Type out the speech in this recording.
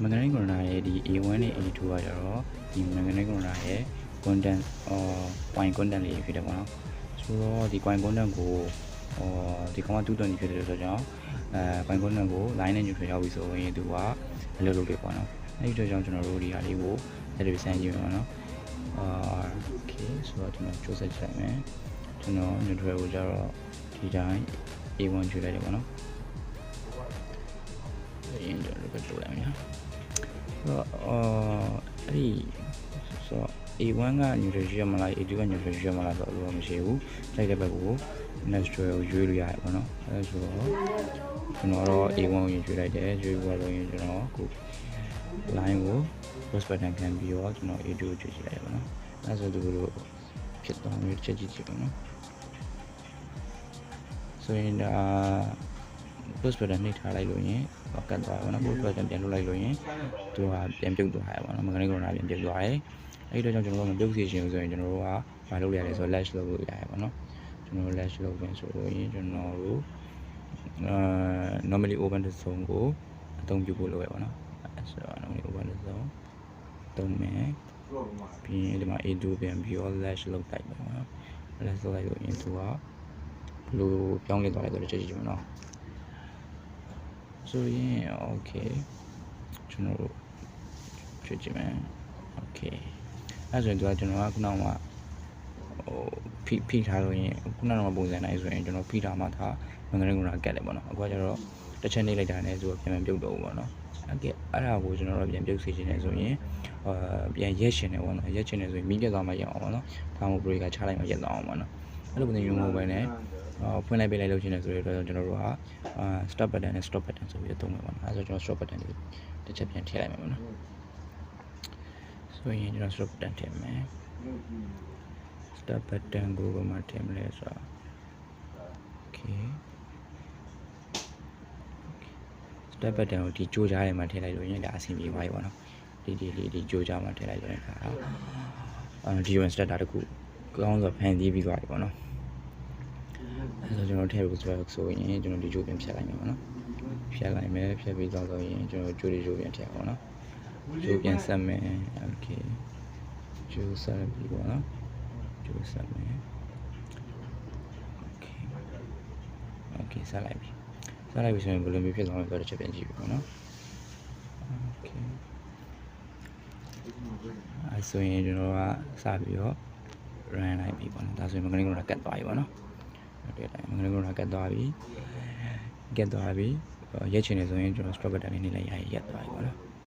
magnetic corona ရဲ့ဒီ A1 နဲ့ A2 ကကြတော့ဒီ magnetic corona ရဲ့ content point content လေးဖြစ်တယ်ပေါ့နော်ဆိုတော့ဒီ point content ကိုဒီကောင်က220ဖြစ်တယ်ဆိုတော့point content ကို line နဲ့ neutral ရောက်ပြီဆိုရင်သူကအလုပ်လုပ်တယ်ပေါ့နော်အဲ့ဒီတော့ကျွန်တော်တို့ဒီဟာလေးကိုလက်တွေစမ်းကြည့်မယ်ပေါ့နော်okay ဆိုတော့ကျွန်တော်စူးစမ်းကြည့်လိုက်မယ်ကျွန်တော် neutral ကိုကြတော့ဒီတိုင်း A1 ကျွေးလိုက်တယ်ပေါ့နော်ရင်းကျွန်တော်တို့တိုးလိုက်မယ်နော်အဲ့ဒီဆိုတော့ A1 က neutral ရွေးမလား A2 က neutral ရွေးမလားဆိုတော့မရှိဘူးလိုက်တဲ့ဘက်ကို neutral ကိုရွေးလို့ရတယ်ပေါ့နော်အဲဆိုတော့ကျွန်တော်တော့ A1 ကိုရွေးလိုက်တယ်ရွေးပြီးတော့ရင်ကျွန်တော်အခု line ကို cross button ခံပြီးတော့ကျွန်တော် A2 ကိုရွေးကြည့်လိုက်ရပါတော့အဲဆိုသူတို့ဖြစ်သွားမျိုးချက်ကြည့်ကြည့်ပါနော်ဆိုရင်ဒါ cross button နှိပ်ထားလိုက်လို့ရင်ကတ်သွားပါတော့ cross button ပြန်လုပ်လိုက်လို့ရင်သူကပြန်ပြုတ်သွားရပါတော့ magnetic corona ပြန်ပြုတ်သွားတယ်အဲ့ဒီတော့ကျွန်တော်တို့မပြုတ်စီခြင်းဆိုရင်ကျွန်တော်တို့ကမလုပ်ရလဲဆိုတော့ lash လုပ်လို့ရတယ်ပေါ့နော်ကျွန်တော် lash လုပ်ပြန်ဆိုလို့ရင်ကျွန်တော်တို့normally open the zone ကိုအသုံးပြုဖို့လုပ်ရပါတော့ဆိုတော့ normally open the zone သုံးမယ်ပြီးရင်ဒီမှာ A2 ပြန်ပြီးတော့ lash လုပ်တိုက်ပါတော့ lash လုပ်လိုက်လို့ရင်သူကဘယ်လိုပြောင်းလဲသွားလဲဆိုတော့ကြည့်ကြည့်ပါနော်ဆိုရင် okay ကျွန်တော်တို့ကြည့်ကြည့်မယ် okay အဲ့ဆိုရင်သူကကျွန်တော်ကခုနကဖိထားလို့ရင်ခုနကပုံစံတိုင်းဆိုရင်ကျွန်တော်ဖိထားမှဒါmagnetic corona ကတ်တယ်ပေါ့နော်အခုကကျတော့တစ်ချက်နှိပ်လိုက်တာနဲ့သူကပြန်ပြုတ်တော့ဘူးပေါ့နော်အဲ့ဒါကိုကျွန်တော်တို့ပြန်ပြုတ်စေချင်တယ်ဆိုရင်ပြန်ရက်ရှင်တယ်ပေါ့နော်ရက်ချင်တယ်ဆိုရင်မီးပြတ်သွားမှရအောင်ပေါ့နော်ဒါမှမဟုတ် breaker ချလိုက်မှရက်သွားအောင်ပေါ့နော်အဲ့လိုပုံစံမျိုးမျိုးပဲနဲ့ဖွင့်လိုက်ပေးလိုက်လို့ရှိနေဆိုတော့ကျွန်တော်တို့ကstop button နဲ့ stop button ဆိုပြီးတော့သုံးမယ်ပေါ့နော်အဲ့ဆိုကျွန်တော် stop button လေးတစ်ချက်ပြန်ထည့်လိုက်မယ်ပေါ့နော်ဆိုရင်ကျွန်တော် stop button ထည့်မယ် stop button ကိုဘယ်မှာထည့်မလဲဆိုတော့ okay stop button ကိုဒီကြိုးကြားထဲမှာထည့်လိုက်လို့ရင်ဒါအဆင်ပြေသွားပြီပေါ့နော်ဒီကြိုးကြားမှာထည့်လိုက်လို့ရင်ဒါဒီ one starter တခုကောင်းဆိုဖန်တီးပြီးသွားပြီပေါ့နော်အဲဆိုကျွန်တော်ထည့်ဖို့ဆိုရင်ကျွန်တော်ဒီကြိုးပြန်ဖြတ်လိုက်မယ်ပေါ့နော်ဖြတ်လိုက်မယ်ဖြတ်ပြီးတော့ဆိုရင်ကျွန်တော်ကြိုးပြန်ထည့်ပါပေါ့နော်ကြိုးပြန်ဆက်မယ် okay ကြိုးဆက်ပြီးပေါ့နော်ကြိုးဆက်မယ် okay ဆက်လိုက်ပြီဆက်လိုက်ပြီဆိုရင်ဘယ်လိုမျိုးဖြစ်သွားမလဲဆိုတော့ချက်ပြန်ကြည့်ပြီပေါ့နော် okay အဲဆိုရင်ကျွန်တော်ကစပြီးတော့ run လိုက်ပြီပေါ့နော်ဒါဆိုရင် magnetic corona ကတ်သွားပြီပေါ့နော်ဟုတ်တယ် magnetic corona ကတ်သွားပြီရက်ချင်တယ်ဆိုရင်ကျွန်တော် stop button လေးနှိပ်လိုက်ရရင်ရက်သွားပြီပေါ့နော်